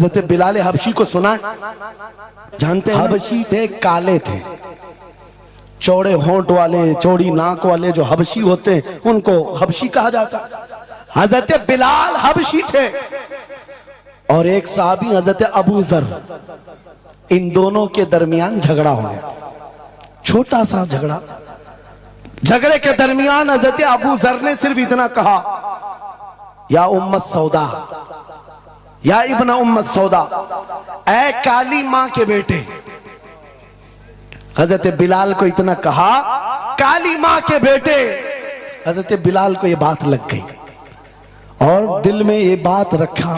हज़रत बिलाल हबशी को सुना जानते हैं? हबशी थे, काले थे, चौड़े होंठ वाले, चौड़ी नाक वाले जो हबशी होते हैं उनको हबशी कहा जाता। हज़रत बिलाल हबशी थे और एक साहबी हज़रत अबू जर, इन दोनों के दरमियान झगड़ा हो गया, छोटा सा झगड़ा। झगड़े के दरमियान हज़रत अबू जर ने सिर्फ इतना कहा, या उम्मत सौदा, या इब्न उम्मत सौदा, ऐ काली मां के बेटे। हजरत बिलाल को इतना कहा, काली मां के बेटे। हजरत बिलाल को यह बात लग गई और दिल में ये बात रखा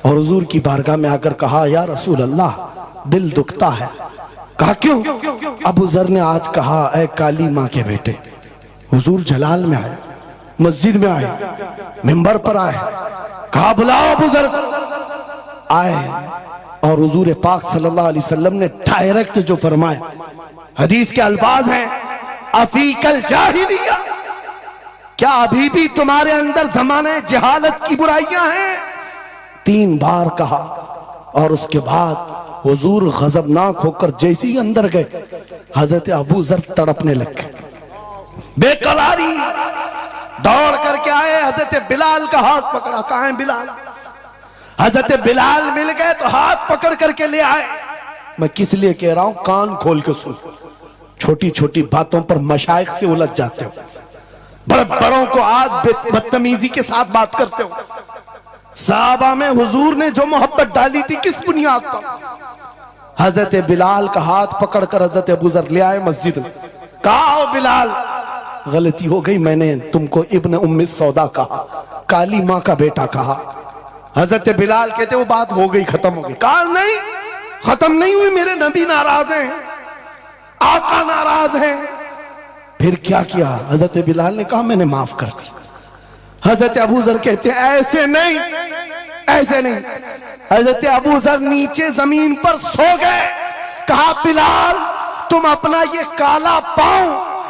और हुजूर की बारगाह में आकर कहा, या रसूल अल्लाह, दिल दुखता है। कहा क्यों? अबू जर ने आज कहा, ऐ काली मां के बेटे। हुजूर जलाल में आए, मस्जिद में आए, मिंबर पर आए, कहा बुलाओ अबू जर। आए और हुजूर पाक सल्लल्लाहु अलैहि वसल्लम ने डायरेक्ट जो फरमाए, हदीस के अल्फाज हैं, अफीकल जाहिलिया, क्या अभी भी तुम्हारे अंदर जमाने जहालत की बुराइयां हैं? 3 बार कहा और उसके बाद हुजूर गजबनाक होकर जैसे ही अंदर गए, हजरत अबू जर तड़पने लग गए, बेकरारी। दौड़ करके आए, हजरत बिलाल का हाथ पकड़ा, कहाँ है बिलाल? हजरत बिलाल मिल गए तो हाथ पकड़ करके ले आए। मैं किस लिए कह रहा हूं, कान खोल के सुन। छोटी छोटी बातों पर मशाइख से उलझ जाते हो, बड़े बड़ों को आज बदतमीजी के साथ बात करते हो। साहबा में हुजूर ने जो मोहब्बत डाली थी किस बुनियाद पर? हजरत बिलाल का हाथ पकड़कर हजरत अबू जर ले आए मस्जिद में, कहा बिलाल, गलती हो गई, मैंने तुमको इब्न उम्मी सौदा कहा, काली मां का बेटा कहा। हजरत बिलाल कहते वो बात हो गई, खत्म हो गई। कहा नहीं, खत्म नहीं हुई, मेरे नबी नाराज हैं, आका नाराज हैं। फिर क्या किया? हजरत बिलाल ने कहा मैंने माफ कर दी। हजरत अबू जर कहते ऐसे नहीं, ऐसे नहीं। हजरत अबू जर नीचे जमीन पर सो गए। कहा बिलाल, तुम अपना ये काला पांव,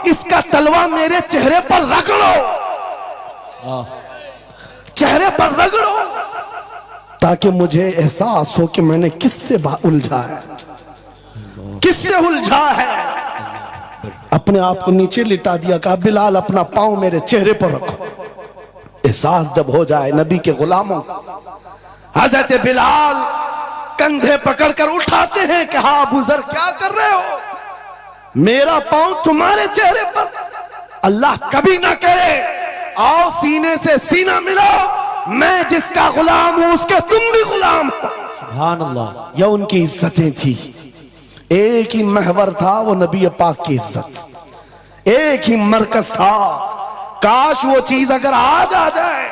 इसका तलवा मेरे चेहरे पर रगड़ो, चेहरे पर रगड़ो, ताकि मुझे एहसास हो कि मैंने किससे उलझा है, किससे उलझा है। अपने आप को नीचे लिटा दिया। कहा बिलाल, अपना पांव मेरे चेहरे पर रखो, एहसास जब हो जाए नबी के गुलामों। हजरत बिलाल कंधे पकड़कर उठाते हैं। कहा अबू जर क्या कर रहे हो? मेरा पांव तुम्हारे चेहरे पर, अल्लाह कभी ना करे, आओ सीने से सीना मिलाओ, मैं जिसका गुलाम हूं उसके तुम भी गुलाम हो। सुभान अल्लाह। यह उनकी इज्जतें थी, एक ही महवर था वो नबी पाक की इज्जत, एक ही मरकज था। काश वो चीज अगर आज आ जाए,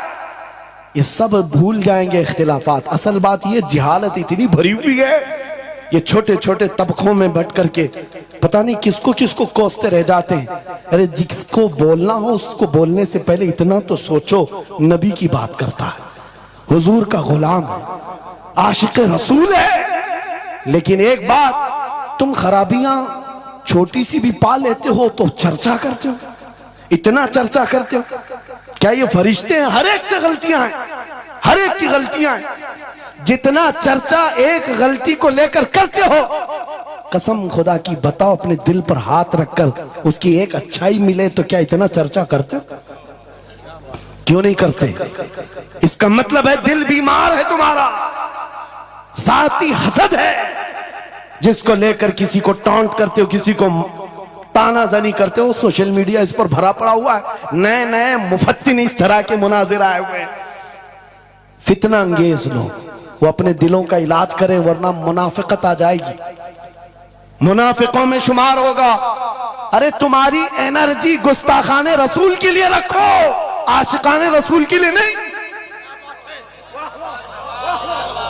ये सब भूल जाएंगे इख्तिलाफात। असल बात ये, जिहालत इतनी भरी हुई है, ये छोटे छोटे तबकों में बट करके पता नहीं किसको किसको कोसते रह जाते हैं। अरे जिसको बोलना हो उसको बोलने से पहले इतना तो सोचो, नबी की बात करता है, हुजूर का गुलाम है, आशिक रसूल है। लेकिन एक बात, तुम खराबियां छोटी सी भी पा लेते हो तो चर्चा करते हो, इतना चर्चा करते हो। क्या ये फरिश्ते हैं? हर एक से गलतियां हैं, हर एक की गलतियां हैं। जितना चर्चा एक गलती को लेकर करते हो, कसम खुदा की बताओ, अपने दिल पर हाथ रखकर उसकी एक अच्छाई मिले तो क्या इतना चर्चा करते हो? क्यों नहीं करते? इसका मतलब है दिल बीमार है तुम्हारा, जाती हसद है, जिसको लेकर किसी को टॉन्ट करते हो, किसी को तानाजनी करते हो। सोशल मीडिया इस पर भरा पड़ा हुआ है, नए नए मुफत्तिन इस तरह के मुनाजिर आए हुए हैं। फितना अंगेज लोग, वो अपने दिलों का इलाज करें, वरना मुनाफिकत आ जाएगी, मुनाफिकों में शुमार होगा। अरे तुम्हारी एनर्जी गुस्ताखाने रसूल के लिए रखो, आशिकाने रसूल के लिए नहीं।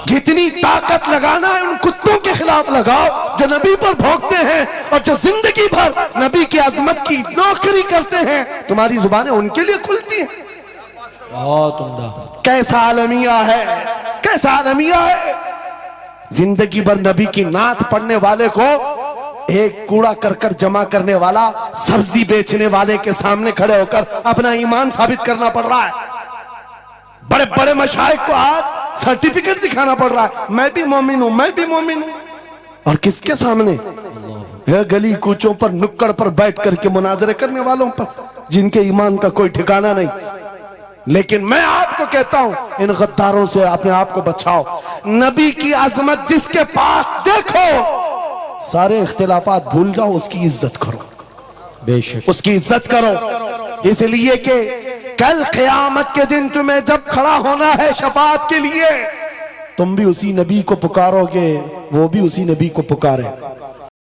जितनी ताकत लगाना है उन कुत्तों के खिलाफ लगाओ जो नबी पर भौंकते हैं और जो जिंदगी भर नबी की अजमत की नौकरी करते हैं। तुम्हारी जुबानें उनके लिए खुलती हैं। बहुत उम्दा। कैसा आलमिया है, कैसा आलमिया है। जिंदगी भर नबी की नात पढ़ने वाले को एक कूड़ा करकट जमा करने वाला, सब्जी बेचने वाले के सामने खड़े होकर अपना ईमान साबित करना पड़ रहा है। बड़े बड़े मशाइख को आज सर्टिफिकेट दिखाना पड़ रहा है, मैं भी मोमिन हूं, मैं भी मोमिन हूं। और किसके सामने? गली कूचों पर, नुक्कड़ पर बैठ करके मुनाजरे करने वालों पर, जिनके ईमान का कोई ठिकाना नहीं। लेकिन मैं आपको कहता हूं, इन गद्दारों से अपने आप को बचाओ। नबी की अजमत जिसके पास देखो, सारे इख्तिलाफात भूल जाओ, उसकी इज्जत करो, बेशक उसकी इज्जत करो। इसलिए कि कल क़यामत के दिन तुम्हें जब खड़ा होना है शफाअत के लिए, तुम भी उसी नबी को पुकारोगे, वो भी उसी नबी को पुकारे।